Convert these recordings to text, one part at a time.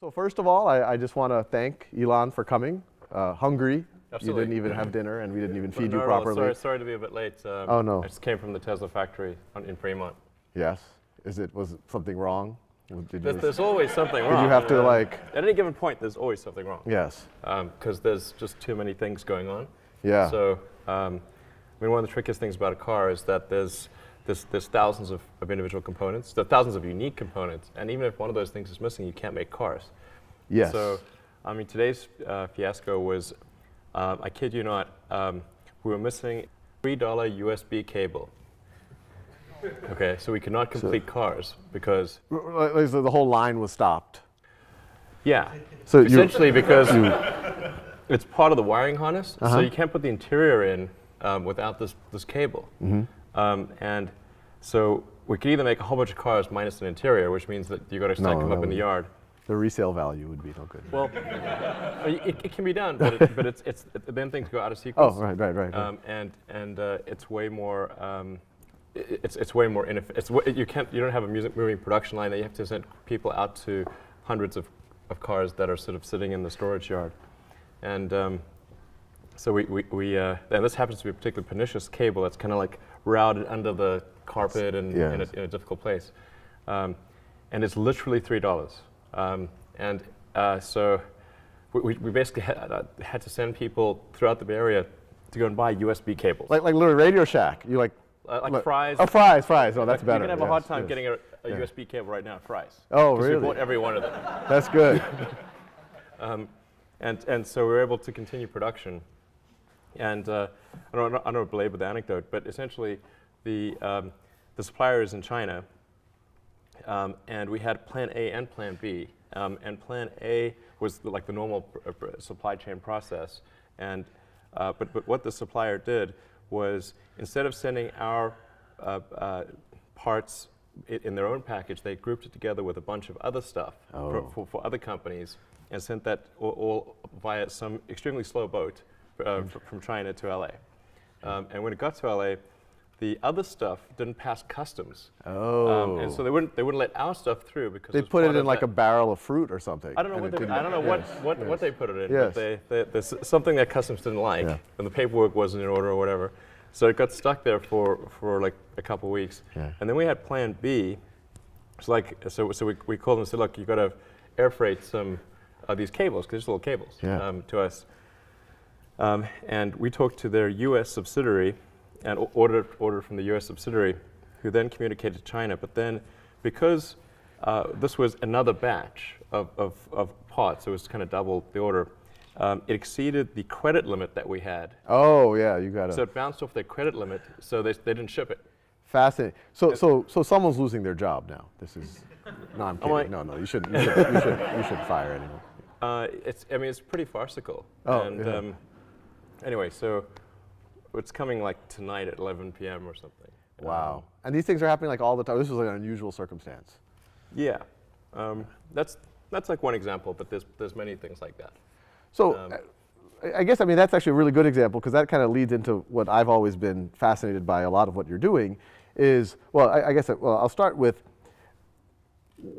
So first of all, I just want to thank Elon for coming. Hungry. Absolutely. You didn't even have dinner, and we didn't even feed you No, properly. sorry to be a bit late. Oh, no. I just came from the Tesla factory in Fremont. Yes. Was something wrong? There's always something wrong. Did you have to at any given point, there's always something wrong. Yes. Because there's just too many things going on. Yeah. So, one of the trickiest things about a car is that there's thousands of individual components, there are thousands of unique components, and even if one of those things is missing, you can't make cars. Yes. So, today's fiasco was, I kid you not, we were missing $3 USB cable. Okay, so we could not complete cars because... The whole line was stopped. Yeah, so essentially because it's part of the wiring harness, so you can't put the interior in without this cable. And so we could either make a whole bunch of cars minus an interior, which means that you've got to stack them up in the yard. The resale value would be no good. Well, it can be done, but it's then things go out of sequence. Oh, right. And it's way more it's way more inefficient. You don't have a moving production line that you have to send people out to hundreds of cars that are sort of sitting in the storage yard, and so and this happens to be a particularly pernicious cable that's kind of like routed under the carpet and in a difficult place, and it's literally $3. So we basically had to send people throughout the Bay Area to go and buy USB cables. Like literally Radio Shack. You like Fry's. Oh, Fry's. Oh, that's better. You can have a hard time getting a USB cable right now at Fry's. Oh, really? We bought every one of them. That's good. And so we were able to continue production. And I don't want to belabor the anecdote, but essentially the supplier is in China, and we had Plan A and Plan B. And Plan A was like the normal supply chain process, and but what the supplier did was, instead of sending our parts in their own package, they grouped it together with a bunch of other stuff for other companies and sent that all via some extremely slow boat from China to LA. And when it got to LA, the other stuff didn't pass customs. Oh. And so they wouldn't let our stuff through because they put it in like a barrel of fruit or something. I don't know what they put it in. Yes. But there's something that customs didn't like, and the paperwork wasn't in order or whatever. So it got stuck there for like a couple of weeks. Yeah. And then we had Plan B. So we called them and said, look, you've got to air freight some of these cables, because they're just little cables, to us. And we talked to their U.S. subsidiary and ordered from the U.S. subsidiary, who then communicated to China. But then, because this was another batch of parts, it was kind of double the order, it exceeded the credit limit that we had. Oh, yeah, you got it. So it bounced off their credit limit, so they didn't ship it. Fascinating. So someone's losing their job now. This is, no, I'm kidding. No, you shouldn't fire anyone. It's pretty farcical. Oh, and anyway, so it's coming like tonight at 11 p.m. or something. Wow. And these things are happening like all the time. This was like an unusual circumstance. Yeah. That's like one example, but there's many things like that. So I guess, that's actually a really good example, because that kind of leads into what I've always been fascinated by a lot of what you're doing is, I'll start with,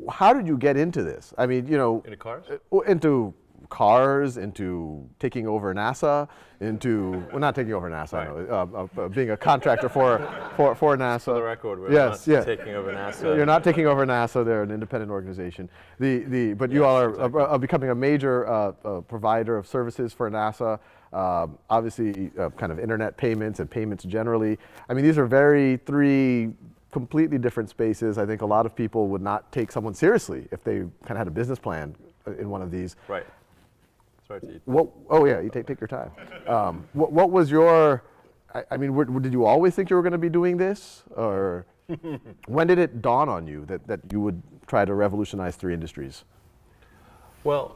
how did you get into this? Into cars? Into cars, into taking over NASA, not taking over NASA, right. No, being a contractor for NASA. For the record, we're not taking over NASA. You're not taking over NASA. They're an independent organization. But you all are becoming a major provider of services for NASA. Obviously, kind of internet payments and payments generally. These are three completely different spaces. I think a lot of people would not take someone seriously if they kind of had a business plan in one of these. Right. Sorry to eat. You take your time. What was your? Did you always think you were going to be doing this, or when did it dawn on you that you would try to revolutionize three industries? Well,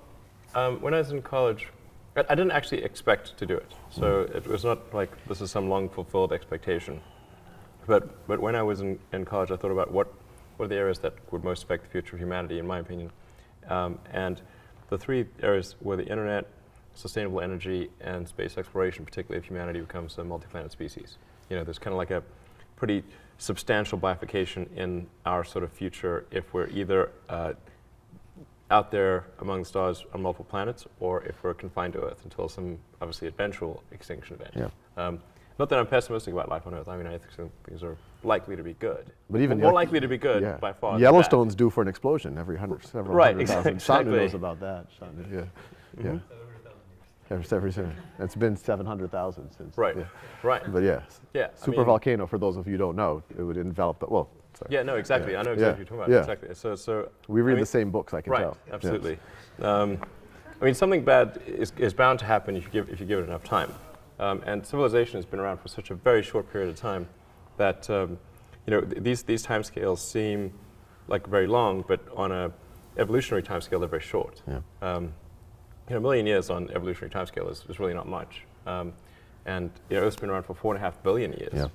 when I was in college, I didn't actually expect to do it. So it was not like this is some long fulfilled expectation. But when I was in college, I thought about what are the areas that would most affect the future of humanity, in my opinion. And the three areas were the internet, sustainable energy, and space exploration, particularly if humanity becomes a multi-planet species. There's kind of like a pretty substantial bifurcation in our sort of future if we're either out there among the stars on multiple planets, or if we're confined to Earth until some obviously eventual extinction event. Yeah. Not that I'm pessimistic about life on Earth. I mean, I think things are likely to be good. But even more likely to be good by far. than Yellowstone's due for an explosion every several Right, hundred thousand. exactly. Shantanu knows about that. Yeah. Yeah. It's been 700,000 since. Right. Yeah. Right. But yeah. Yeah. Super volcano, for those of you who don't know, it would envelop the, well, sorry. Yeah, no, exactly. I know exactly what you're talking about. Exactly. So we read the same books, I can right, tell. Absolutely. I mean, something bad is bound to happen if you give it enough time. And civilization has been around for such a very short period of time that these timescales seem like very long, but on a evolutionary timescale, they're very short. Yeah. A million years on evolutionary timescale is really not much. And Earth's been around for 4.5 billion years. Yeah.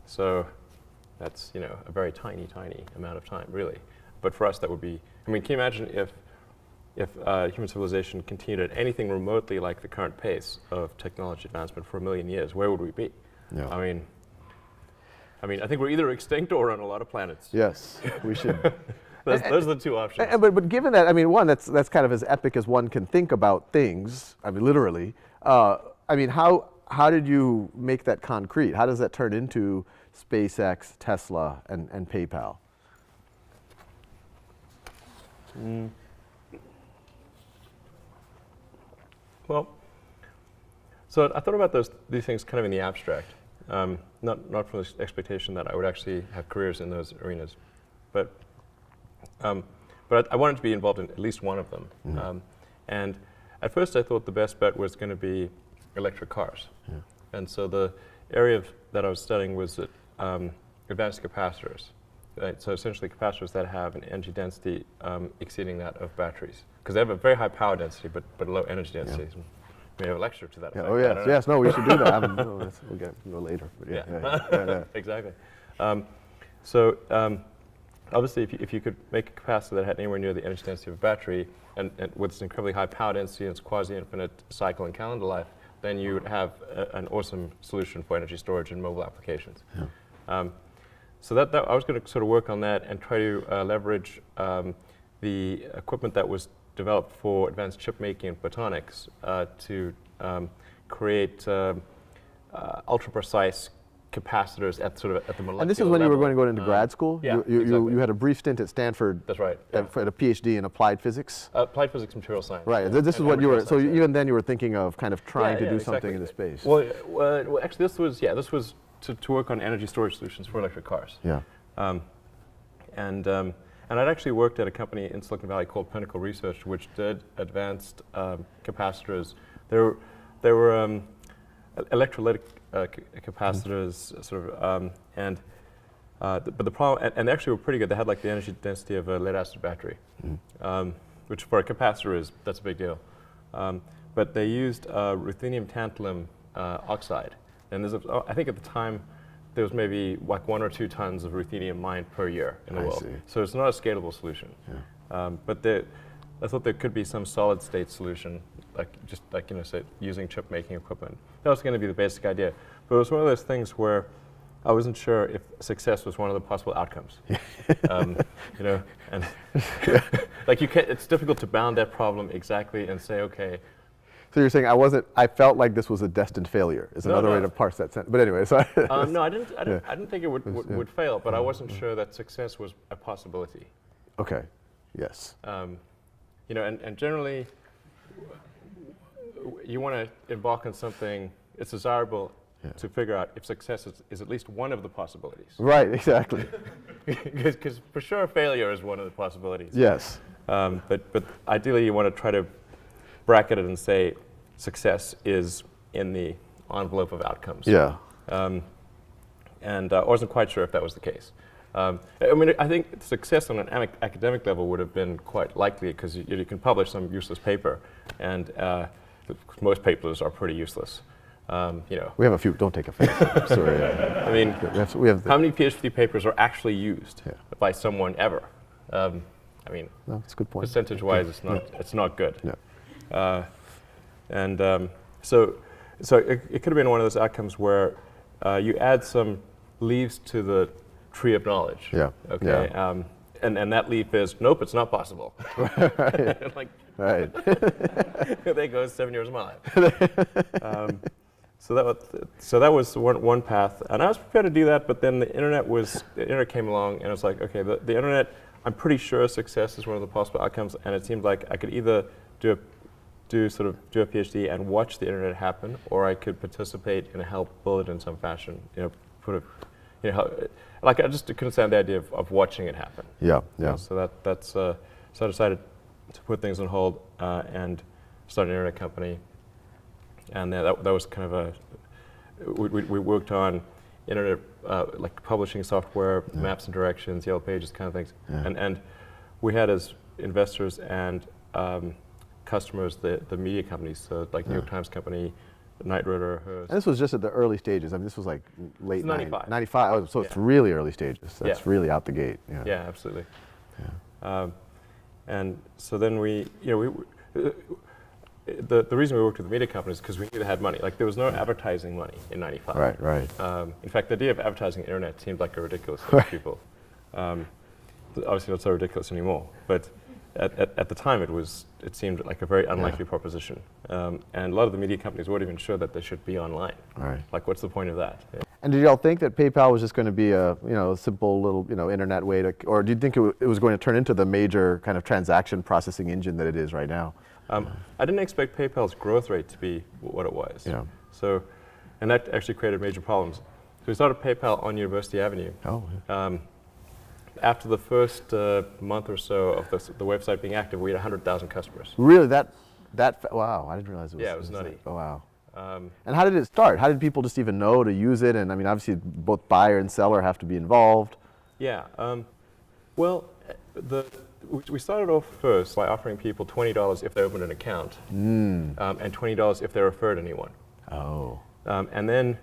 So that's a very tiny amount of time, really. But for us, that would be. I mean, can you imagine if human civilization continued at anything remotely like the current pace of technology advancement for 1 million years? Where would we be? Yeah. I mean, I think we're either extinct or on a lot of planets. Yes, we should. Those are the two options. But given that, I mean, one, that's kind of as epic as one can think about things. I mean, literally. I mean, how did you make that concrete? How does that turn into SpaceX, Tesla, and PayPal? Well, so I thought about these things kind of in the abstract, not from the expectation that I would actually have careers in those arenas, but I wanted to be involved in at least one of them. Mm-hmm. And at first, I thought the best bet was going to be electric cars. Yeah. And so the area that I was studying was advanced capacitors. Right? So essentially capacitors that have an energy density exceeding that of batteries. Because they have a very high power density, but a low energy density. Yeah. We have a lecture to that effect. Oh yes, yes. No, we should do that. We'll go later. But yeah. Exactly. Obviously, if you could make a capacitor that had anywhere near the energy density of a battery, and with this incredibly high power density and its quasi-infinite cycle and calendar life, then you would have an awesome solution for energy storage in mobile applications. Yeah. So that I was going to sort of work on that and try to leverage the equipment that was developed for advanced chip making and photonics to create ultra-precise capacitors at the molecular level. And this is when you were going to go into grad school? Yeah, you had a brief stint at Stanford. That's right. At a PhD in applied physics? Applied physics, material science. Right. This is what you were, so even then you were thinking of kind of trying to do something in the space. Well, actually this was to work on energy storage solutions for electric cars. Yeah. And I'd actually worked at a company in Silicon Valley called Pinnacle Research, which did advanced capacitors. There were electrolytic capacitors, but the problem, and they actually were pretty good. They had like the energy density of a lead-acid battery, which for a capacitor that's a big deal. But they used ruthenium tantalum oxide, and I think at the time there was maybe like 1 or 2 tons of ruthenium mined per year in the world. See. So it's not a scalable solution. Yeah. But I thought there could be some solid-state solution, say using chip-making equipment. That was going to be the basic idea. But it was one of those things where I wasn't sure if success was one of the possible outcomes. And it's difficult to bound that problem exactly and say, okay. So you're saying I felt like this was a destined failure, is another way to parse that sentence. But anyway, sorry. No, I didn't think it would fail, but I wasn't sure that success was a possibility. Okay, yes. And generally, you want to embark on something, it's desirable to figure out if success is at least one of the possibilities. Right, exactly. Because for sure failure is one of the possibilities. Yes. But ideally you want to try to bracket it and say success is in the envelope of outcomes. Yeah. And I wasn't quite sure if that was the case. I think success on an academic level would have been quite likely because you can publish some useless paper, and most papers are pretty useless. We have a few. Don't take offense. Sorry. I mean, how many PhD papers are actually used by someone ever? No, that's a good point. Percentage-wise, it's not good. Yeah. So it could have been one of those outcomes where you add some leaves to the tree of knowledge. Yeah. Okay. Yeah. and that leap is, nope, it's not possible. Right. Like, Right. there goes 7 years of my life. So that was one path, and I was prepared to do that. But then the internet came along, and it was like, okay, the internet. I'm pretty sure success is one of the possible outcomes, and it seemed like I could either do a PhD and watch the internet happen, or I could participate and help build it in some fashion. Like I just couldn't stand the idea of watching it happen. Yeah, yeah. So so I decided to put things on hold and start an internet company. And that was kind of we worked on internet, like publishing software, maps and directions, Yellow Pages, kind of things. Yeah. And we had as investors and customers the media companies, so like New York Times Company, Knight Ridder, Hearst. And this was just at the early stages. I mean, this was like late 95. 95. Oh, so it's really early stages. That's really out the gate. Yeah, yeah, absolutely. Yeah. And so then the reason we worked with the media companies is because we knew they had money. Like there was no advertising money in 95. Right, right. In fact, the idea of advertising the internet seemed like a ridiculous thing to people. Obviously not so ridiculous anymore, but at the time it seemed like a very unlikely proposition. And a lot of the media companies weren't even sure that they should be online. Right. Like what's the point of that? Yeah. And did y'all think that PayPal was just going to be a simple little internet way to, or do you think it was going to turn into the major kind of transaction processing engine that it is right now? I didn't expect PayPal's growth rate to be what it was. Yeah. So, and that actually created major problems. So we started PayPal on University Avenue. Oh. Yeah. After the first month or so of the website being active, we had 100,000 customers. Really? Wow, I didn't realize it was. Yeah, it was nutty. Oh, wow. And how did it start? How did people just even know to use it? And I mean, obviously, both buyer and seller have to be involved. Yeah. Well, we started off first by offering people $20 if they opened an account, and $20 if they referred anyone. Oh. And then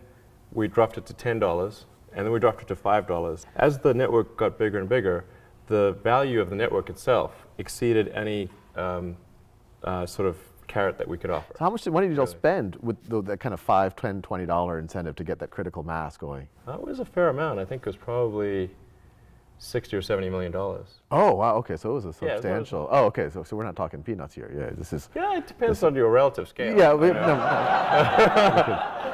we dropped it to $10, and then we dropped it to $5. As the network got bigger and bigger, the value of the network itself exceeded any sort of carrot that we could offer. So how much money did y'all spend with that kind of $5, $10, $20 incentive to get that critical mass going? That was a fair amount. I think it was probably $60 or $70 million. Oh, wow, okay, so it was a substantial. Yeah, okay, so we're not talking peanuts here. Yeah, this is. Yeah, it depends on your relative scale. Yeah,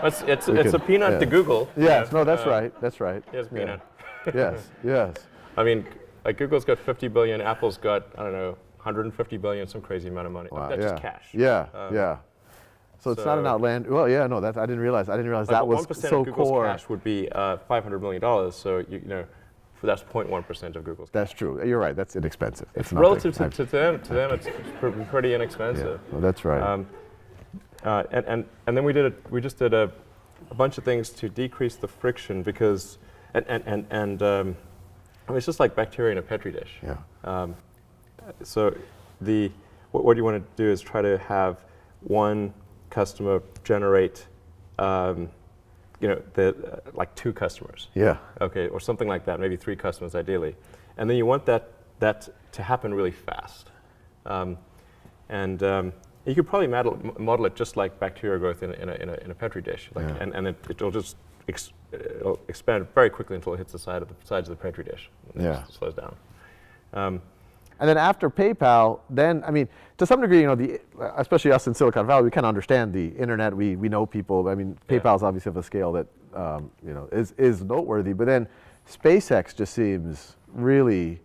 it's a peanut to Google. Yes, no, that's right, that's right. Here's a peanut. Yes, yes. I mean, like Google's got 50 billion, Apple's got, I don't know, 150 billion, some crazy amount of money. Wow, That's just cash. Yeah, yeah. So it's not an outland. Well, yeah, no, I didn't realize that was 1% so of Google's core. cash would be $500 million. So that's 0.1% of Google's. That's true. You're right. That's inexpensive. It's relative to them, it's pretty inexpensive. Yeah, well, that's right. And then we just did a bunch of things to decrease the friction because I mean, it's just like bacteria in a petri dish. Yeah. So what you want to do is try to have one customer generate like 2 customers. Yeah. Okay, or something like that, maybe 3 customers ideally. And then you want that to happen really fast. You could probably model it just like bacteria growth in a petri dish. And it'll just it'll expand very quickly until it hits the sides of the petri dish. And it just slows down. And then after PayPal, I mean, to some degree, especially us in Silicon Valley, we kind of understand the internet. We know people. I mean, PayPal's obviously of a scale that is noteworthy. But then SpaceX just seems really,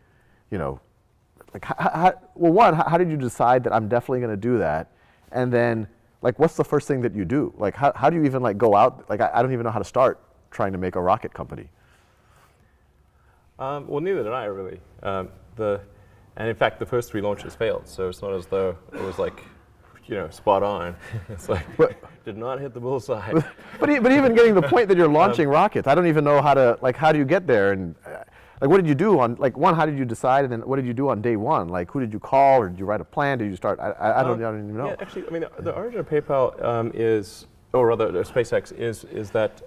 like how did you decide that I'm definitely going to do that? And then, like, what's the first thing that you do? Like, how do you even go out? Like, I don't even know how to start trying to make a rocket company. Well, neither did I really. And in fact, the first 3 launches failed, so it's not as though it was like, spot on. It's like, did not hit the bullseye. But even getting to the point that you're launching rockets, I don't even know how do you get there? And what did you do on, how did you decide, and then what did you do on day one? Like, who did you call, or did you write a plan? Did you start, I don't even know. Yeah, actually, I mean, the origin of PayPal SpaceX is that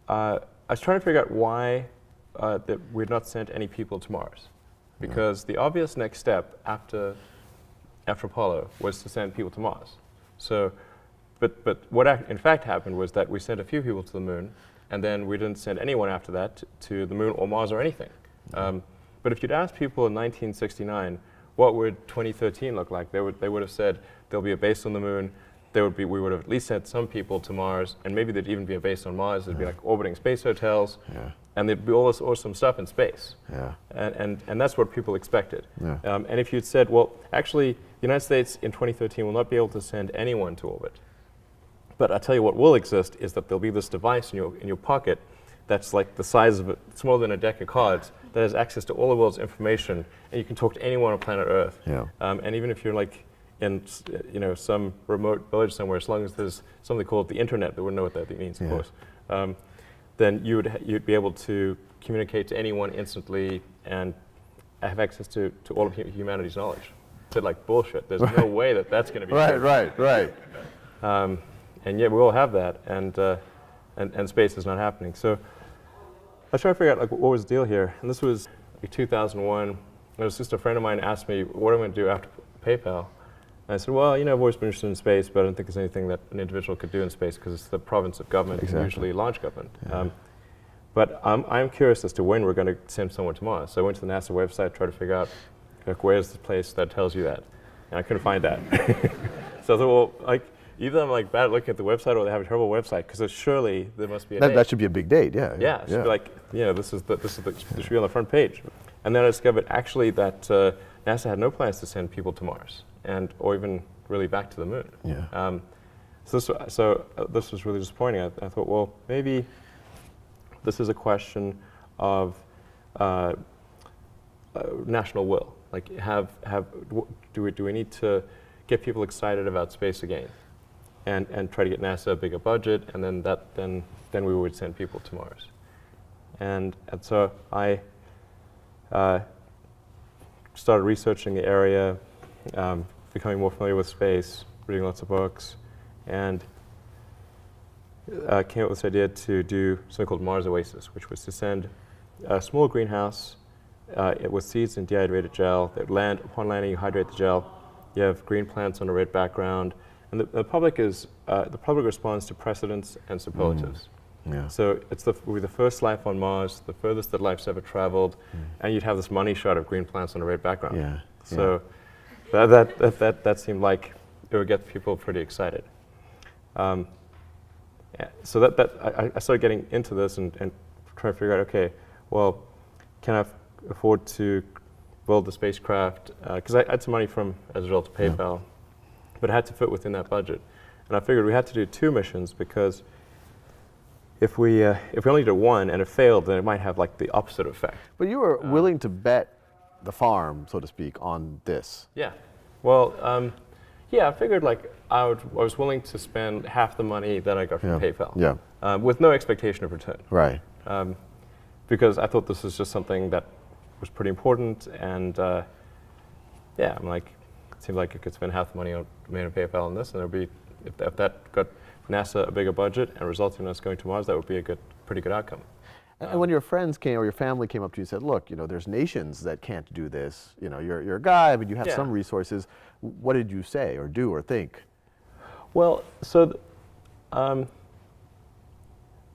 I was trying to figure out why that we had not sent any people to Mars. Because the obvious next step after Apollo was to send people to Mars. So, but what in fact happened was that we sent a few people to the moon, and then we didn't send anyone after that to the moon or Mars or anything. But if you'd asked people in 1969, what would 2013 look like? They would have said there'll be a base on the moon. We would have at least sent some people to Mars, and maybe there'd even be a base on Mars. There'd be like orbiting space hotels, and there'd be all this awesome stuff in space. And that's what people expected. And if you'd said, well, actually, the United States in 2013 will not be able to send anyone to orbit. But I'll tell you what will exist is that there'll be this device in your pocket that's like the size of smaller than a deck of cards that has access to all the world's information, and you can talk to anyone on planet Earth. And even if you're like in some remote village somewhere, as long as there's something called the internet, they wouldn't know what that means, of course, then you'd be able to communicate to anyone instantly and have access to all of humanity's knowledge. I said like bullshit. There's no way that that's going to be right. And yet we all have that, and space is not happening. So I was trying to figure out like what was the deal here, and this was like 2001. And it was just a friend of mine asked me what I'm going to do after PayPal. And I said, well, I've always been interested in space, but I don't think there's anything that an individual could do in space because it's the province of government, and usually large government. But I'm curious as to when we're going to send someone to Mars. So I went to the NASA website, tried to figure out like, where's the place that tells you that, and I couldn't find that. So I thought, well, like, either I'm like bad at looking at the website, or they have a terrible website, because surely there must be a date. That should be a big date, Yeah, it should be like, this should be on the front page. And then I discovered actually that NASA had no plans to send people to Mars, or even really back to the moon. So this was really disappointing. I thought, well, maybe this is a question of national will. Like, do we need to get people excited about space again? And try to get NASA a bigger budget, and then we would send people to Mars. And so I started researching the area, becoming more familiar with space, reading lots of books, and came up with this idea to do something called Mars Oasis, which was to send a small greenhouse with seeds and dehydrated gel. Upon landing, you hydrate the gel. You have green plants on a red background. And the public responds to precedents and superlatives. So we're the first life on Mars, the furthest that life's ever traveled, and you'd have this money shot of green plants on a red background. So that seemed like it would get people pretty excited. So I started getting into this and trying to figure out, okay, well, can I afford to build the spacecraft? Because I had some money as a result of PayPal. But it had to fit within that budget. And I figured we had to do 2 missions, because if we only did one and it failed, then it might have like the opposite effect. But you were willing to bet the farm, so to speak, on this. Yeah. Well, I figured like I was willing to spend half the money that I got from PayPal. With no expectation of return. Right. Because I thought this was just something that was pretty important, and I'm like, it seemed like I could spend half the money on PayPal on this, and there'd be, if that got NASA a bigger budget and resulted in us going to Mars, that would be a pretty good outcome. And when your friends came, or your family came up to you and said, look, there's nations that can't do this. You're a guy, but you have some resources. What did you say, or do, or think? Well, so I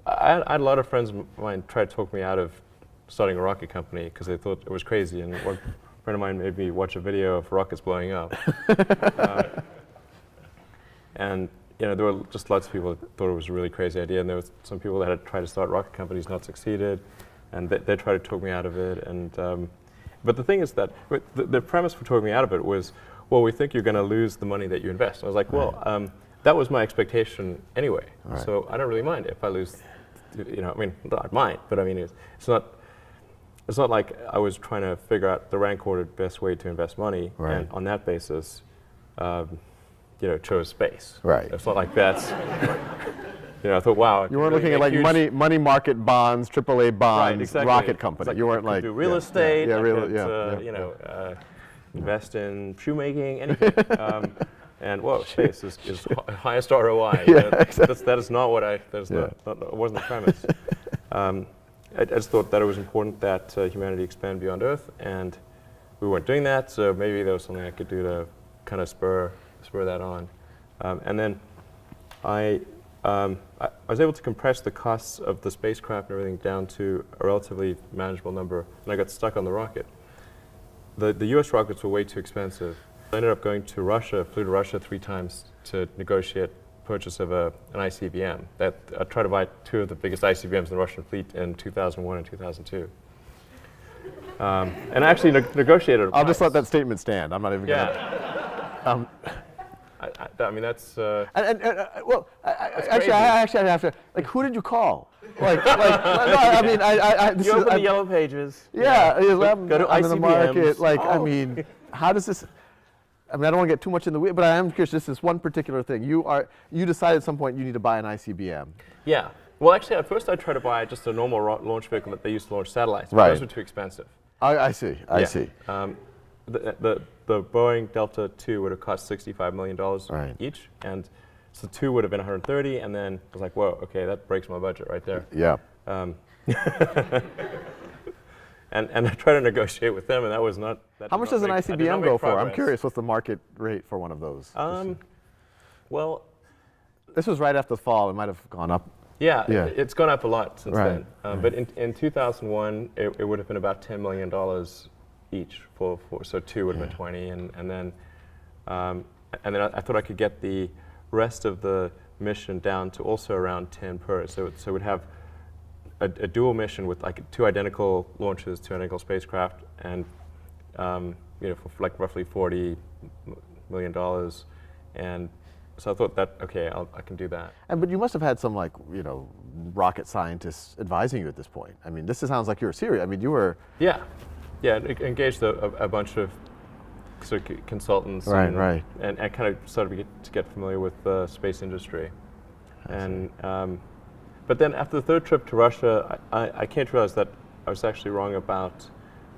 had a lot of friends of mine try to talk me out of starting a rocket company because they thought it was crazy. And one friend of mine made me watch a video of rockets blowing up. And there were just lots of people that thought it was a really crazy idea, and there was some people that had tried to start rocket companies, not succeeded, and they tried to talk me out of it. And but the thing is that the premise for talking me out of it was, well, we think you're going to lose the money that you invest. And I was like, well, that was my expectation anyway, so I don't really mind if I lose. I might, but I mean, it's not like I was trying to figure out the rank ordered best way to invest money, and on that basis, chose space. Right. It's not like that's. I thought, wow. You weren't looking at like money market bonds, AAA bonds, rocket company. Like you weren't like do real estate. Invest in shoemaking, anything. And space is highest ROI. That is not what that wasn't the premise. I just thought that it was important that humanity expand beyond Earth, and we weren't doing that. So maybe there was something I could do to kind of spur that on. And then I was able to compress the costs of the spacecraft and everything down to a relatively manageable number, and I got stuck on the rocket. the US rockets were way too expensive. I ended up going to Russia, flew to Russia 3 times to negotiate purchase of an ICBM. I tried to buy 2 of the biggest ICBMs in the Russian fleet in 2001 and 2002. And I actually negotiated. I'll just let that statement stand. I'm not even going to. Yeah. I mean, that's. Well, actually, I have to. Like, who did you call? Like no, I mean, you open the yellow pages. Yeah, go to I'm in the market. ICBMs. Like, I mean, how does this? I mean, I don't want to get too much in the weeds, but I am curious. This is one particular thing. You decided at some point you need to buy an ICBM. Yeah. Well, actually, at first I tried to buy just a normal launch vehicle that they used to launch satellites. But Right. those were too expensive. I see. I see. The Boeing Delta II would have cost $65 million each, and so 2 would have been 130, and then I was like, whoa, okay, that breaks my budget right there. Yeah. And I tried to negotiate with them, and that was not. How much does an ICBM go for? I'm curious. What's the market rate for one of those? Well, this was right after the fall. It might have gone up. Yeah, it's gone up a lot since then. Right. But in 2001, it would have been about $10 million each so 2 would have been 20, and then I thought I could get the rest of the mission down to also around 10 per. So we'd have a dual mission with like 2 identical launches, 2 identical spacecraft, and for like roughly $40 million, and so I thought that, okay, I can do that. But you must have had some rocket scientists advising you at this point. I mean, this sounds like you were serious. I mean, you were. Yeah, engaged a bunch of sort of consultants. Right. And I kind of started to get familiar with the space industry. But then after the 3rd trip to Russia, I came to realize that I was actually wrong about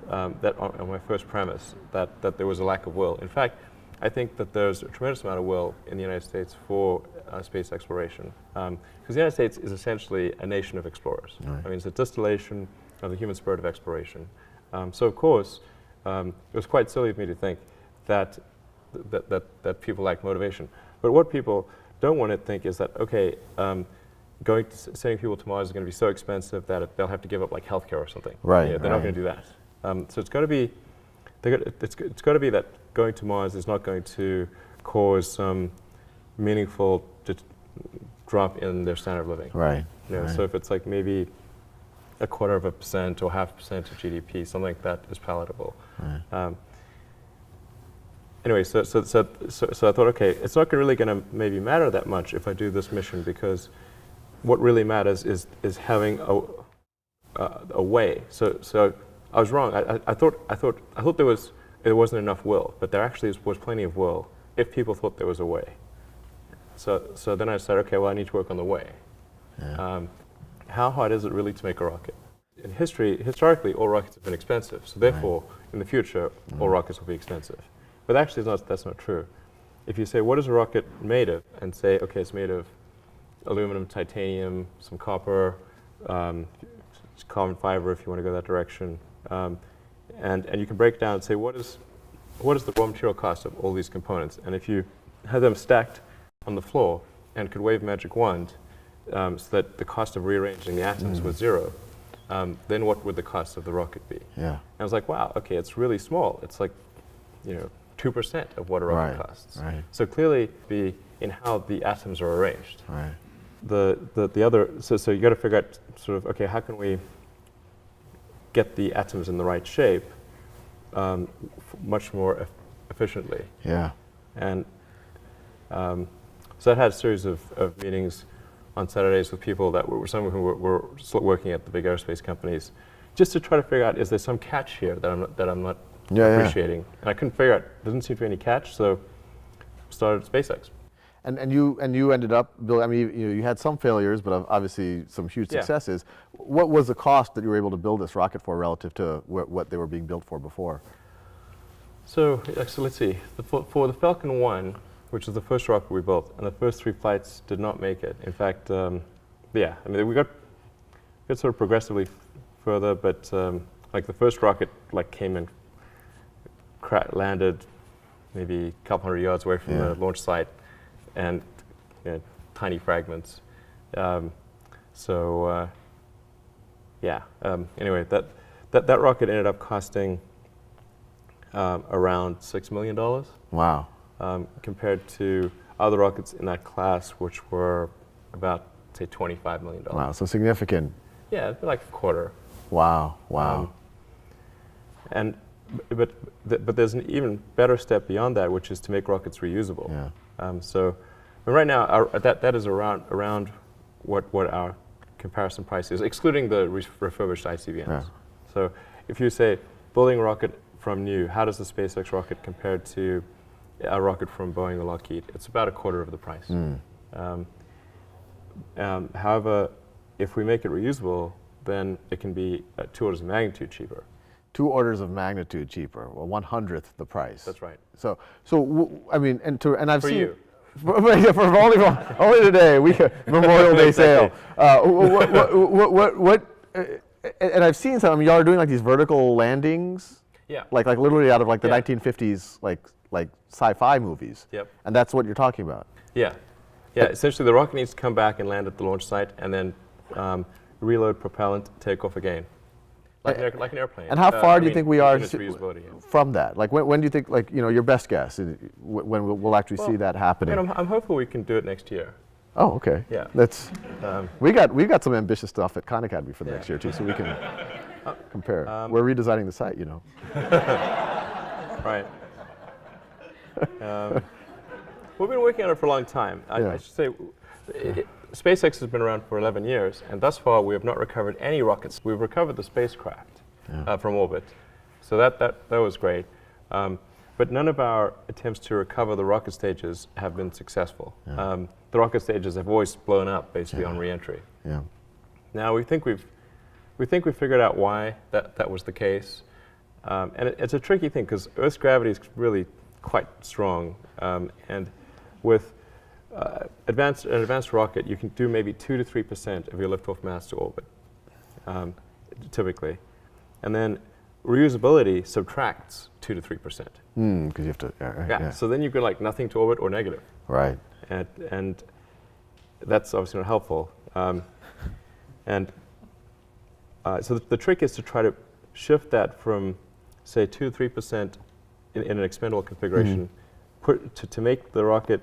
that on my first premise, that there was a lack of will. In fact, I think that there's a tremendous amount of will in the United States for space exploration. Because the United States is essentially a nation of explorers. Right. I mean, it's a distillation of the human spirit of exploration. So of course, it was quite silly of me to think that people lack motivation. But what people don't want to think is that, okay, sending people to Mars is going to be so expensive that they'll have to give up like healthcare or something. Right. They're not going to do that. So it's got to be. It's got to be that going to Mars is not going to cause some meaningful drop in their standard of living. Right. So if it's like maybe 0.25% or 0.5% of GDP, something like that is palatable. Right. Anyway, so I thought, okay, it's not really going to maybe matter that much if I do this mission, because what really matters is having a way. So I was wrong. I thought there wasn't enough will, but there actually was plenty of will if people thought there was a way. So then I said, okay, well, I need to work on the way. Yeah. How hard is it really to make a rocket? Historically, all rockets have been expensive. So therefore, in the future, all rockets will be expensive. But actually, that's not true. If you say, what is a rocket made of? And say, okay, it's made of aluminum, titanium, some copper, carbon fiber, if you want to go that direction. And you can break down and say, what is the raw material cost of all these components? And if you had them stacked on the floor and could wave a magic wand so that the cost of rearranging the atoms was 0, then what would the cost of the rocket be? Yeah. And I was like, wow, okay, it's really small. It's like, 2% of what a rocket costs. Right. So clearly, be in how the atoms are arranged. Right. The other, so you got to figure out sort of, okay, how can we get the atoms in the right shape much more efficiently? Yeah. And so I had a series of meetings on Saturdays with people some of whom were still working at the big aerospace companies, just to try to figure out, is there some catch here that I'm not appreciating? And I couldn't figure out. There didn't seem to be any catch, so started SpaceX. And you ended up building. I mean, you had some failures, but obviously some huge successes. What was the cost that you were able to build this rocket for relative to what they were being built for before? So let's see. For the Falcon 1, which was the first rocket we built, and the first 3 flights did not make it. In fact, I mean, we got sort of progressively further, but like the first rocket came and landed maybe a couple hundred yards away from the launch site, and tiny fragments. Anyway, that rocket ended up costing around $6 million. Wow. Compared to other rockets in that class, which were about, say, $25 million. Wow, so significant. Yeah, like a quarter. Wow, wow. But there's an even better step beyond that, which is to make rockets reusable. Yeah. So right now, that is around what our comparison price is, excluding the refurbished ICBMs. Yeah. So if you say building a rocket from new, how does the SpaceX rocket compare to a rocket from Boeing or Lockheed? It's about a quarter of the price. However, if we make it reusable, then it can be 2 orders of magnitude cheaper. 2 orders of magnitude cheaper, well, 1/100th the price. That's right. I mean, and I've For seen you. for only today, Memorial Day sale. And I've seen some. I mean, y'all are doing like these vertical landings. Yeah. Like literally out of like the Yeah. 1950s, like sci-fi movies. Yep. And that's what you're talking about. Yeah. Yeah. Essentially, the rocket needs to come back and land at the launch site, and then reload propellant, take off again, like an airplane. And how far do you think we are its reusability, yeah. from that? Like when do you think, like, your best guess when we'll actually see that happening? And I'm hopeful we can do it next year. Oh, okay. Yeah. That's we've got some ambitious stuff at Khan Academy for the next year too, so we can compare. We're redesigning the site, Right. We've been working on it for a long time. I should say, SpaceX has been around for 11 years, and thus far we have not recovered any rockets. We've recovered the spacecraft from orbit, so that was great. But none of our attempts to recover the rocket stages have been successful. The rocket stages have always blown up, basically, on re-entry. Yeah. Now we think we've figured out why that was the case, and it's a tricky thing because Earth's gravity is really quite strong, and with an advanced rocket, you can do maybe 2 to 3% of your liftoff mass to orbit, typically, and then reusability subtracts 2 to 3%. Because you have to. Yeah. So then you go like nothing to orbit or negative. Right. And that's obviously not helpful. So the trick is to try to shift that from, say, 2 to 3% in an expendable configuration, to make the rocket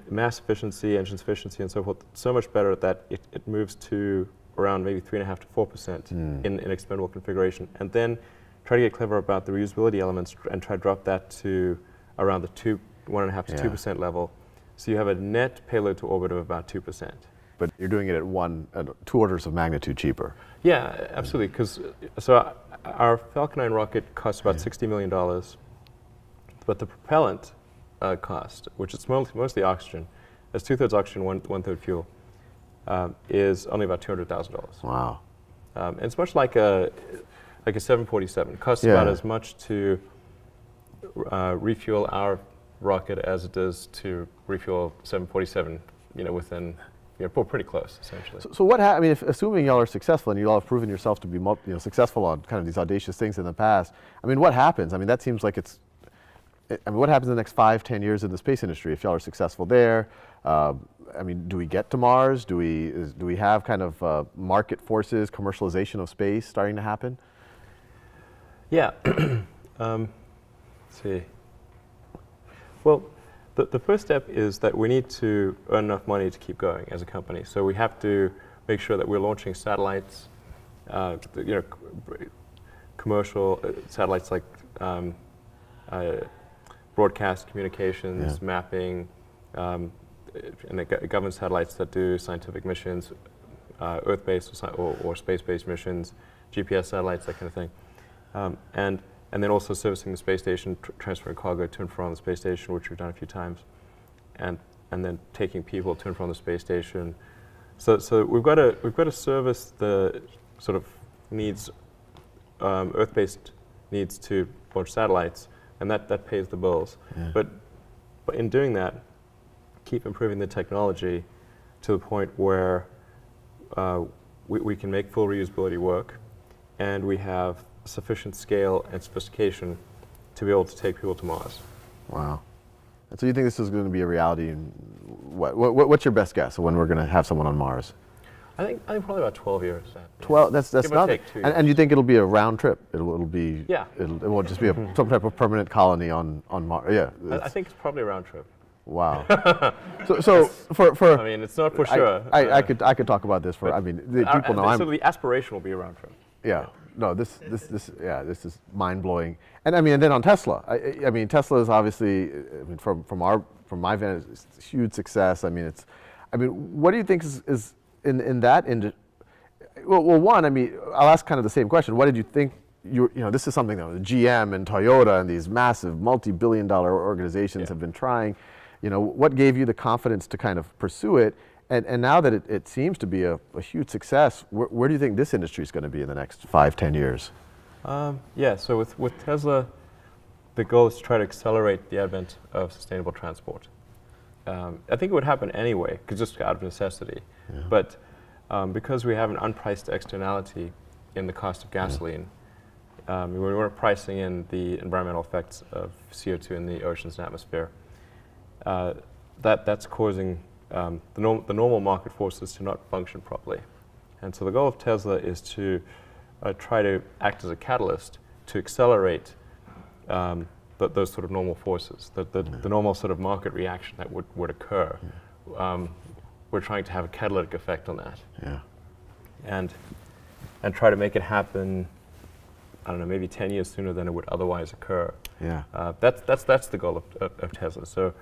mass efficiency, engine efficiency, and so forth so much better that it moves to around maybe 3.5 to 4% in expendable configuration, and then try to get clever about the reusability elements and try to drop that to around the 1.5 to 2% level. So you have a net payload to orbit of about 2%. But you're doing it at 2 orders of magnitude cheaper. Yeah, absolutely. Because our Falcon 9 rocket costs about $60 million, but the propellant cost, which is mostly oxygen, that's 2/3 oxygen, 1/3 fuel, is only about $200,000. Wow. And it's much like a 747. It costs about as much to refuel our rocket as it does to refuel 747. Within. Pretty close, essentially. So what I mean, assuming y'all are successful and you all have proven yourself to be successful on kind of these audacious things in the past, I mean, what happens? I mean, that seems like what happens in the next 5-10 years in the space industry if y'all are successful there? I mean, do we get to Mars? Do we have kind of market forces, commercialization of space starting to happen? Yeah. Let's see. Well, the first step is that we need to earn enough money to keep going as a company. So we have to make sure that we're launching satellites, commercial satellites like broadcast communications, mapping, and the government satellites that do scientific missions, Earth-based or space-based missions, GPS satellites, that kind of thing. And then also servicing the space station, transferring cargo to and from the space station, which we've done a few times, and then taking people to and from the space station. So we've got to service the sort of needs, Earth-based needs to launch satellites, and that pays the bills. Yeah. But in doing that, keep improving the technology to the point where we can make full reusability work, and we have sufficient scale and sophistication to be able to take people to Mars. Wow. And so you think this is going to be a reality in what's your best guess of when we're going to have someone on Mars? I think probably about 12 years. 12. That's Give or not. take 2 years. And you think it'll be a round trip? It'll be. Yeah. It won't just be some type of permanent colony on Mars. Yeah. I think it's probably a round trip. Wow. so for. I mean, it's not for sure. I could talk about this for. I mean, the people know I'm. So the aspiration will be a round trip. Yeah. No, this is mind blowing. And I mean, and then on Tesla. I mean, Tesla is obviously, I mean, from my vantage, it's a huge success. I mean, what do you think is in that industry? Well, one, I mean, I'll ask kind of the same question. What did you think? This is something that GM and Toyota and these massive multi-billion-dollar organizations have been trying. What gave you the confidence to kind of pursue it? And now that it seems to be a huge success, where do you think this industry is going to be in the next 5-10 years? Yeah, so with Tesla, the goal is to try to accelerate the advent of sustainable transport. I think it would happen anyway, just out of necessity. Yeah. But because we have an unpriced externality in the cost of gasoline, we weren't pricing in the environmental effects of CO2 in the oceans and atmosphere. That's causing the normal market forces to not function properly. And so the goal of Tesla is to try to act as a catalyst to accelerate those sort of normal forces, the normal sort of market reaction that would occur. We're trying to have a catalytic effect on that. Yeah. And try to make it happen, I don't know, maybe 10 years sooner than it would otherwise occur. Yeah. That's the goal of Tesla. So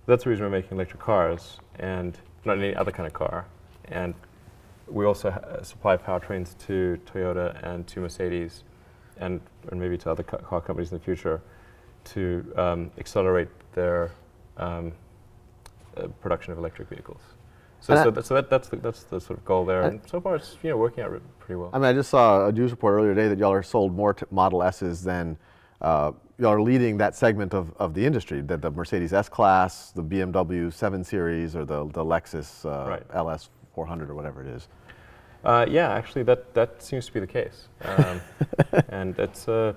that's the reason we're making electric cars and not any other kind of car. And we also supply powertrains to Toyota and to Mercedes and maybe to other car companies in the future to accelerate their production of electric vehicles. So that's the sort of goal there. And so far it's working out pretty well. I mean, I just saw a news report earlier today that y'all are sold more Model S's than y'all are leading that segment of the industry, that the Mercedes S-Class, the BMW 7 Series, or the Lexus LS 400 or whatever it is. Yeah, actually that seems to be the case. And it's, I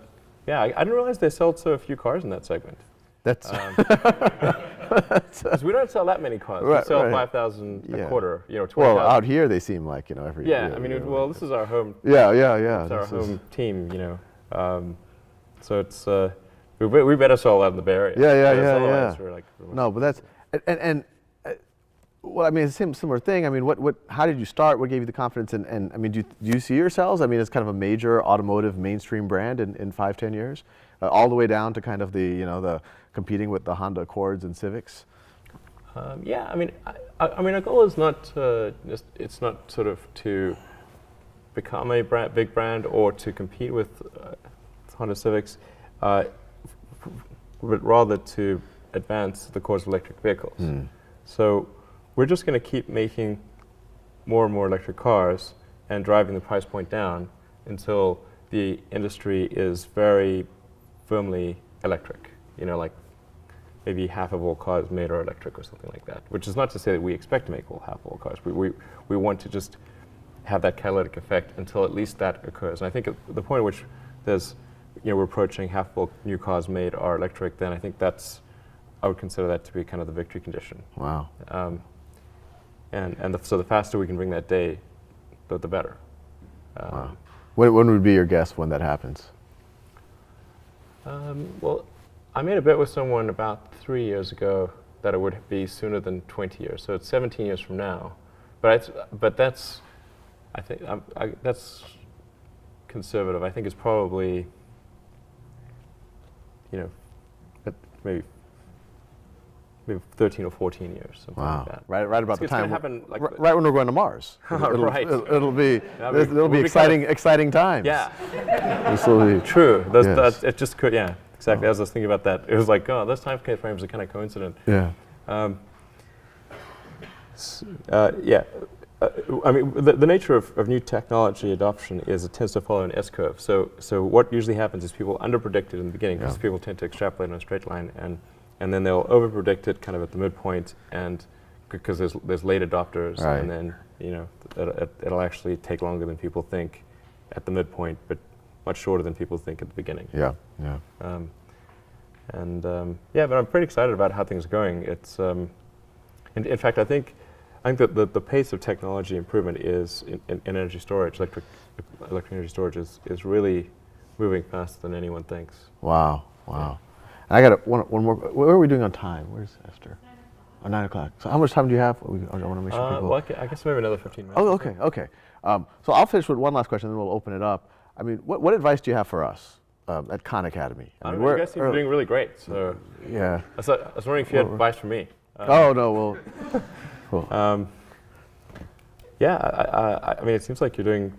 didn't realize they sold so few cars in that segment. That's because we don't sell that many cars. Right, we sell right. 5,000 a quarter. 20,000. Well, out here they seem like every. Yeah, I mean, this is our home. Yeah. It's our home team. So it's we better sell that in the Bay Area. Yeah. We're like, no, but that's and well, I mean, it's a similar thing. I mean, how did you start? What gave you the confidence? And I mean, do you see yourselves? I mean, as kind of a major automotive mainstream brand in 5-10 years, all the way down to kind of the competing with the Honda Accords and Civics. Yeah, I mean, our goal is not it's not sort of to become a big brand or to compete with Honda Civics, but rather to advance the cause of electric vehicles. So we're just going to keep making more and more electric cars and driving the price point down until the industry is very firmly electric. Like maybe half of all cars made are electric or something like that, which is not to say that we expect to make half of all cars. We want to just have that catalytic effect until at least that occurs. And I think at the point at which we're approaching half of all new cars made are electric, then I think I would consider that to be kind of the victory condition. Wow. So the faster we can bring that day, the better. Wow. When would be your guess when that happens? Well, I made a bet with someone about 3 years ago that it would be sooner than 20 years. So it's 17 years from now. But that's, I think, that's conservative. I think it's probably, maybe 13 or 14 years, something like that. Right about the time. It's going to happen right when we're going to Mars. It'll be exciting times. Yeah. This will be true. It just could. Yeah. Exactly. As I was thinking about that, it was like, those time frames are kind of coincident. Yeah. I mean, the nature of new technology adoption is it tends to follow an S-curve. So what usually happens is people underpredict it in the beginning because people tend to extrapolate on a straight line, and then they'll overpredict it kind of at the midpoint, and because there's late adopters, and then it'll actually take longer than people think at the midpoint, but much shorter than people think at the beginning. Yeah. But I'm pretty excited about how things are going. It's in fact, I think I think that the pace of technology improvement is in energy storage, electric energy storage is really moving faster than anyone thinks. Wow. And I got one more. Where are we doing on time? Where's Esther? 9 o'clock. So how much time do you have? I want to make sure people. Well, I guess maybe another 15 minutes. Oh, okay. So I'll finish with one last question, then we'll open it up. I mean, what advice do you have for us at Khan Academy? I mean, you guys seem to be doing really great. So yeah. I was wondering if you had advice for me. Oh no, well. Cool. Yeah, I mean, it seems like you're doing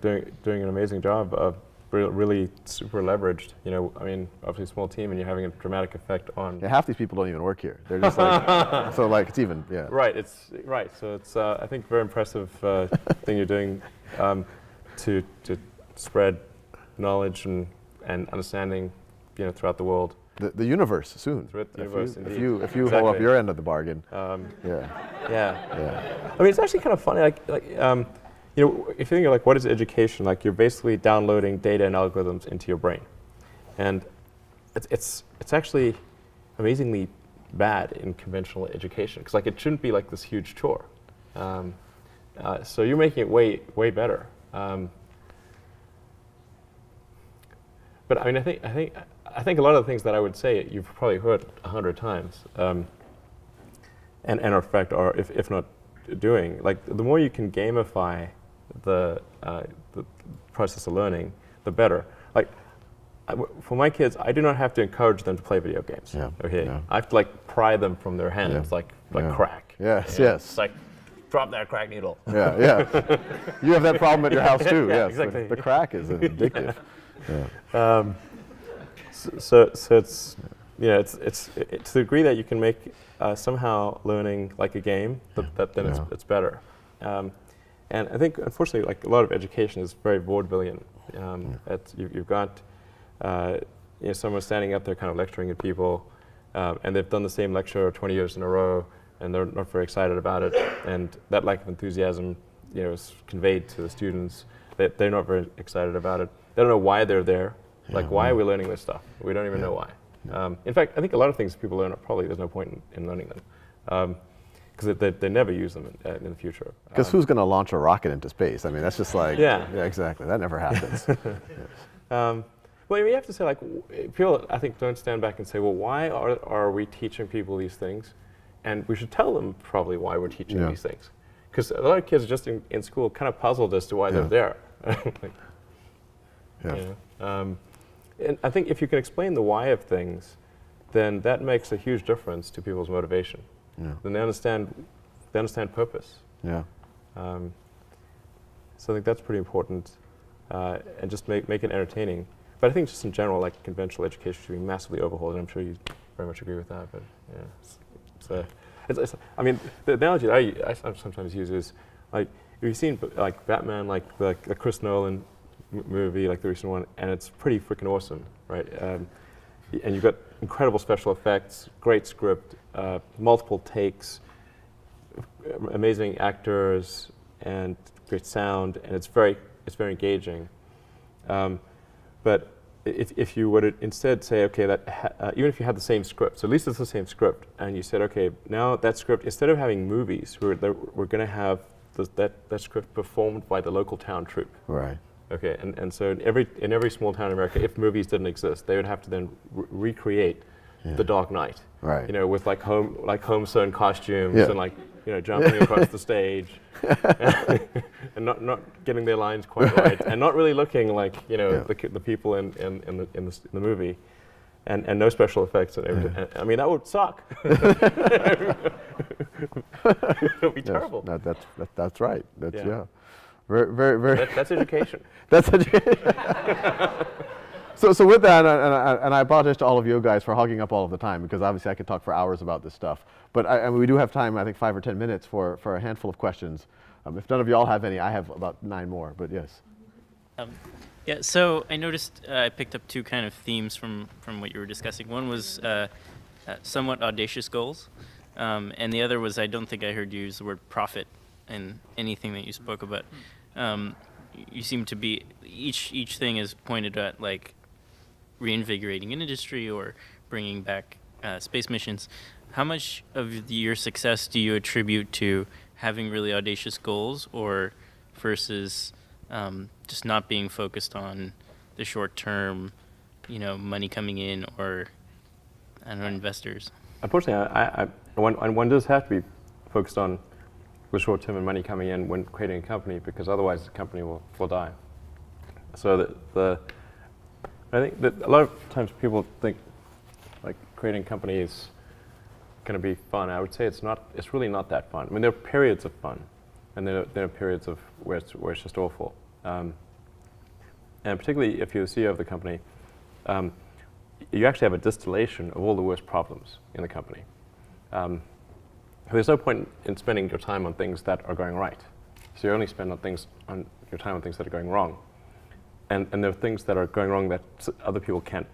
an amazing job of really super leveraged. You know, I mean, obviously a small team, and you're having a dramatic effect on. Yeah, half these people don't even work here. They're just like, so like it's even, yeah. Right. So it's I think very impressive thing you're doing to spread knowledge and understanding, you know, throughout the world. The universe soon. Throughout the universe, if you hold up your end of the bargain. Yeah. I mean, it's actually kind of funny. You know, if you think of like what is education, like you're basically downloading data and algorithms into your brain, and it's actually amazingly bad in conventional education because like it shouldn't be like this huge chore. So you're making it way better. But I mean, I think a lot of the things that I would say you've probably heard 100 times, and in fact are if not doing. Like the more you can gamify the process of learning, the better. Like for my kids, I do not have to encourage them to play video games. Yeah. Okay, Yeah. I have to like pry them from their hands, like crack. Yes. It's like drop that crack needle. Yeah. You have that problem at your house too. Yeah, Yes. exactly. The crack is addictive. So it's it's to the degree that you can make somehow learning like a game, then it's better. And I think unfortunately, like a lot of education is very vaudevillian. You've got someone standing up there kind of lecturing at people, and they've done the same lecture 20 years in a row, and they're not very excited about it. And that lack of enthusiasm, is conveyed to the students. They're not very excited about it. They don't know why they're there. Like, why are we learning this stuff? We don't even know why. In fact, I think a lot of things people learn, probably there's no point in learning them. Because they never use them in the future. Because who's going to launch a rocket into space? I mean, that's just like, yeah, exactly. That never happens. Well, you have to say, like, people, I think, don't stand back and say, well, why are we teaching people these things? And we should tell them probably why we're teaching these things. Because a lot of kids are just in school kind of puzzled as to why they're there. And I think if you can explain the why of things, then that makes a huge difference to people's motivation. Then they understand purpose. So I think that's pretty important, and just make it entertaining. But I think just in general, like conventional education should be massively overhauled, and I'm sure you very much agree with that. But yeah, I mean, the analogy that I sometimes use is like, have you seen like Batman, like the Chris Nolan movie, like the recent one, and it's pretty freaking awesome, right? And you've got incredible special effects, great script, multiple takes, amazing actors, and great sound, and it's very engaging. But if you were to instead say, okay, that even if you had the same script, so at least it's the same script, and you said, okay, now that script, instead of having movies, we're going to have that script performed by the local town troupe. Right. Okay, and so in every small town in America, if movies didn't exist, they would have to then recreate The Dark Knight. Right. With like home sewn costumes and like jumping across the stage, and not getting their lines quite right, and not really looking like the people in the movie, and no special effects and everything. And, I mean, that would suck. It would be terrible. That's right. That's Very. That's education. That's education. So with that, and I apologize to all of you guys for hogging up all of the time, because obviously I could talk for hours about this stuff. But I mean, we do have time, I think 5 or 10 minutes for a handful of questions. If none of you all have any, I have about 9 more, but yes. Yeah, so I noticed I picked up 2 kind of themes from what you were discussing. One was somewhat audacious goals, and the other was, I don't think I heard you use the word profit in anything that you spoke about. You seem to be, each thing is pointed at like reinvigorating an industry or bringing back space missions. How much of your success do you attribute to having really audacious goals, or versus just not being focused on the short term, money coming in, or I don't know, investors? Unfortunately, one does have to be focused on the short term and money coming in when creating a company, because otherwise the company will die. So I think that a lot of times people think like creating a company is going to be fun. I would say it's not. It's really not that fun. I mean, there are periods of fun, and there are periods of where it's just awful. And particularly if you're the CEO of the company, you actually have a distillation of all the worst problems in the company. There's no point in spending your time on things that are going right. So you only spend your time on things that are going wrong. And there are things that are going wrong that other people can't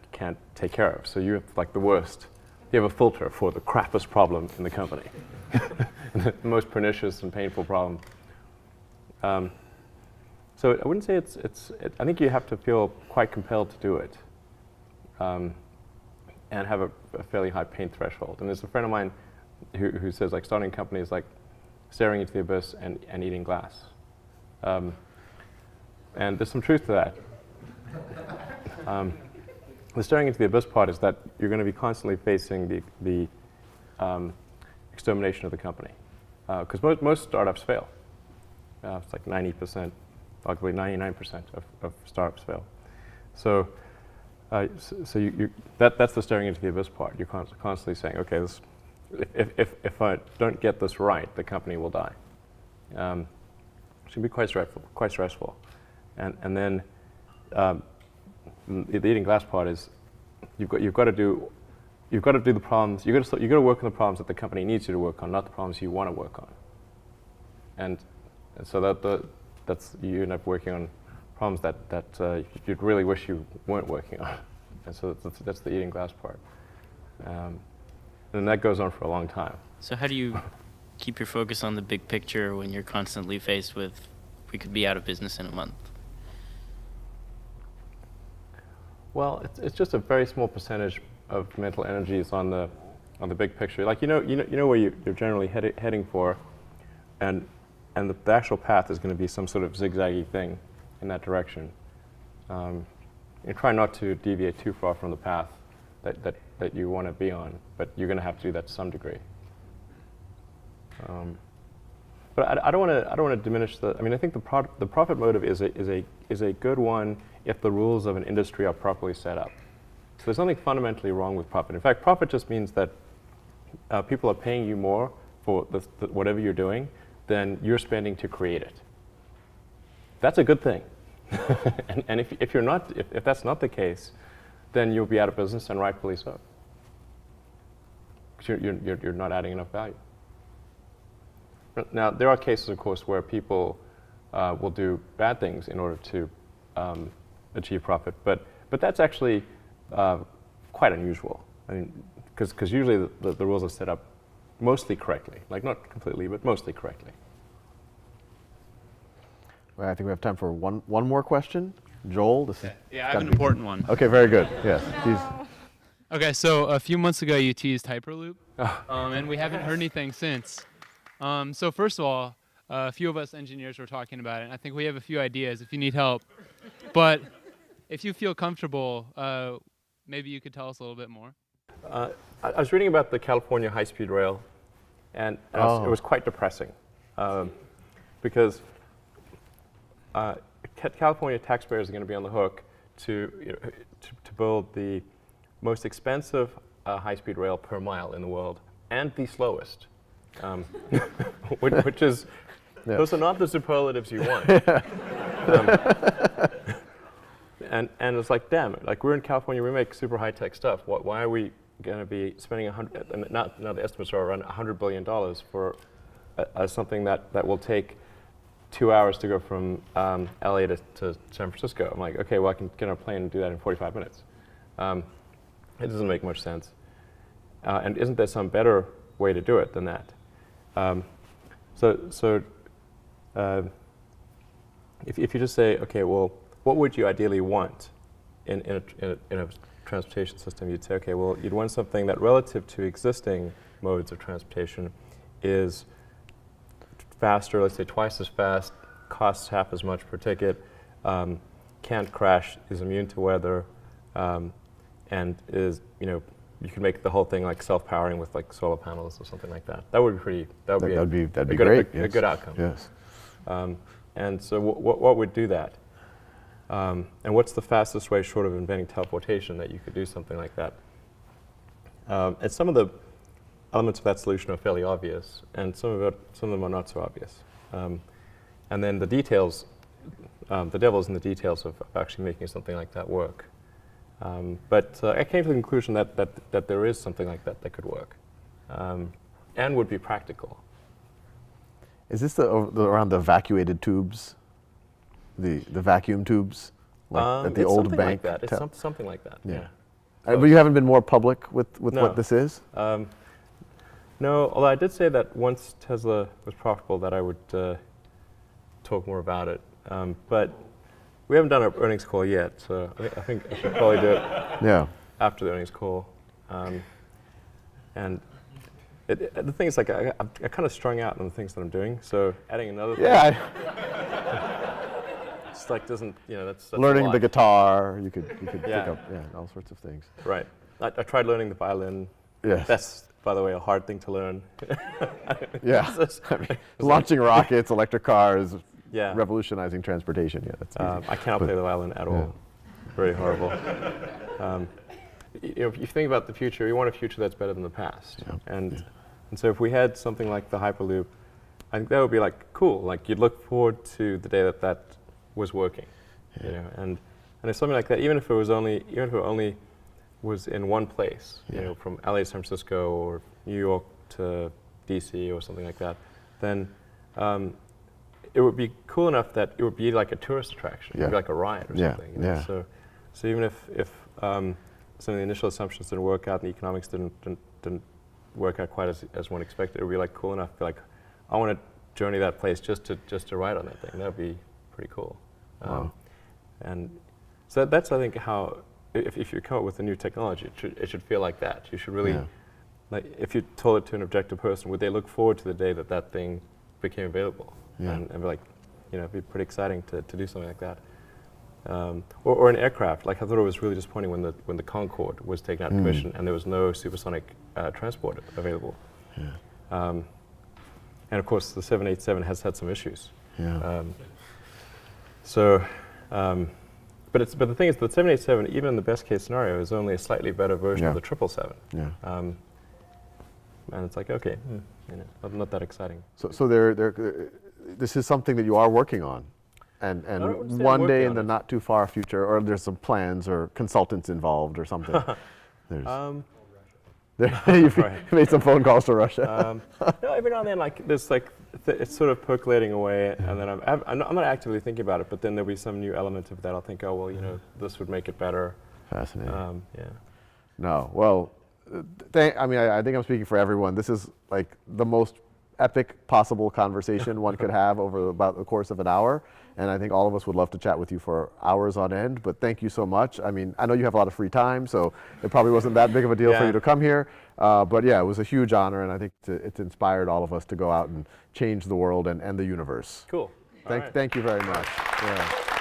take care of. So you have like the worst. You have a filter for the crappiest problem in the company, the most pernicious and painful problem. So I wouldn't say I think you have to feel quite compelled to do it, and have a fairly high pain threshold. And there's a friend of mine who says like starting a company is like staring into the abyss and eating glass. And there's some truth to that. The staring into the abyss part is that you're going to be constantly facing the extermination of the company, because most startups fail. It's like 90%, arguably 99% of startups fail. So, that's the staring into the abyss part. You're constantly saying, okay, if I don't get this right, the company will die. It can be quite stressful. And then the eating glass part is you've got to do the problems. You've got to work on the problems that the company needs you to work on, not the problems you want to work on. And so that's you end up working on problems that you'd really wish you weren't working on. And so that's the eating glass part. And that goes on for a long time. So how do you keep your focus on the big picture when you're constantly faced with, we could be out of business in a month? Well, it's just a very small percentage of mental energy is on the big picture. Like you know where you're generally heading for, and the actual path is going to be some sort of zigzaggy thing in that direction. You try not to deviate too far from the path that you want to be on, but you're going to have to do that to some degree. But I don't want to diminish the. I mean, I think the profit motive is a good one if the rules of an industry are properly set up. So there's nothing fundamentally wrong with profit. In fact, profit just means that people are paying you more for whatever you're doing than you're spending to create it. That's a good thing. and if that's not the case, then you'll be out of business, and rightfully so. Because you're not adding enough value. Now, there are cases, of course, where people will do bad things in order to achieve profit, but that's actually quite unusual. I mean, because usually the rules are set up mostly correctly, like not completely, but mostly correctly. Well, I think we have time for one more question. Joel, Yeah, I have an important one. Okay, very good. Yes. Okay, so a few months ago you teased Hyperloop, and we haven't heard anything since. So first of all, a few of us engineers were talking about it, and I think we have a few ideas if you need help. But if you feel comfortable, maybe you could tell us a little bit more. I was reading about the California high-speed rail, and it was quite depressing, because California taxpayers are going to be on the hook to build the most expensive high-speed rail per mile in the world, and the slowest, which is those are not the superlatives you want. And it's like, damn it, like we're in California, we make super high-tech stuff. Why are we going to be spending now the estimates are around $100 billion for something that will take 2 hours to go from LA to San Francisco. I'm like, okay, well I can get on a plane and do that in 45 minutes. It doesn't make much sense. And isn't there some better way to do it than that? If you just say, okay, well, what would you ideally want in a transportation system? You'd say, okay, well, you'd want something that relative to existing modes of transportation is faster, let's say twice as fast, costs half as much per ticket, can't crash, is immune to weather, and is, you can make the whole thing like self-powering with like solar panels or something like that. That would be pretty. That'd be a great. A good outcome. Yes. And so, what would do that? And what's the fastest way, short of inventing teleportation, that you could do something like that? And some of the elements of that solution are fairly obvious, and some of them are not so obvious. And then the details, the devil's in the details of actually making something like that work. But I came to the conclusion that there is something like that could work, and would be practical. Is this around the evacuated tubes, the vacuum tubes, like at the it's old something bank? like that. It's something like that. Yeah. But you haven't been more public with No. what this is? No, although I did say that once Tesla was profitable that I would talk more about it. But we haven't done our earnings call yet, so I think I should probably do it after the earnings call. And the thing is, like, I kind of strung out on the things that I'm doing, so adding another thing. Yeah. It's like doesn't, that's Learning a the lot. guitar, you could pick Yeah. up all sorts of things. Right. I tried learning the violin. Yes. That's, by the way, a hard thing to learn. Yeah. I mean, launching rockets, electric cars, Yeah. revolutionizing transportation. Yeah, that's easy. I cannot play the violin at all. Very horrible. If you think about the future, you want a future that's better than the past. Yeah. And so if we had something like the Hyperloop, I think that would be like cool. Like you'd look forward to the day that was working, And if something like that, even if it only was in one place, from LA to San Francisco or New York to DC or something like that, then it would be cool enough that it would be like a tourist attraction. It would be like a ride or something. So even if some of the initial assumptions didn't work out and the economics didn't work out quite as one expected, it would be like cool enough to be like, I want to journey that place just to ride on that thing. That would be pretty cool. Wow. And so that's, I think, how, if you come up with a new technology, it should feel like that. You should really, like, if you told it to an objective person, would they look forward to the day that thing became available? Yeah. And be like, it'd be pretty exciting to do something like that. Or an aircraft. Like, I thought it was really disappointing when the Concorde was taken out of commission and there was no supersonic transport available. Yeah. And of course, the 787 has had some issues. Yeah. But the thing is, the 787, even in the best case scenario, is only a slightly better version of the 777. Yeah. And it's like, okay, not that exciting. So this is something that you are working on, and wouldn't say I'm one day working in on the it. not too far future, or there's some plans or consultants involved or something. You've made some phone calls to Russia. No, every now and then, like there's like it's sort of percolating away, and then I'm not actively thinking about it, but then there'll be some new element of that. I'll think, oh well, this would make it better. Fascinating. Yeah. No, well, I think I'm speaking for everyone. This is like the most epic possible conversation one could have over about the course of an hour. And I think all of us would love to chat with you for hours on end, but thank you so much. I mean, I know you have a lot of free time, so it probably wasn't that big of a deal for you to come here. But yeah, it was a huge honor, and I think it's inspired all of us to go out and change the world and the universe. Cool. Thank you very much. Yeah.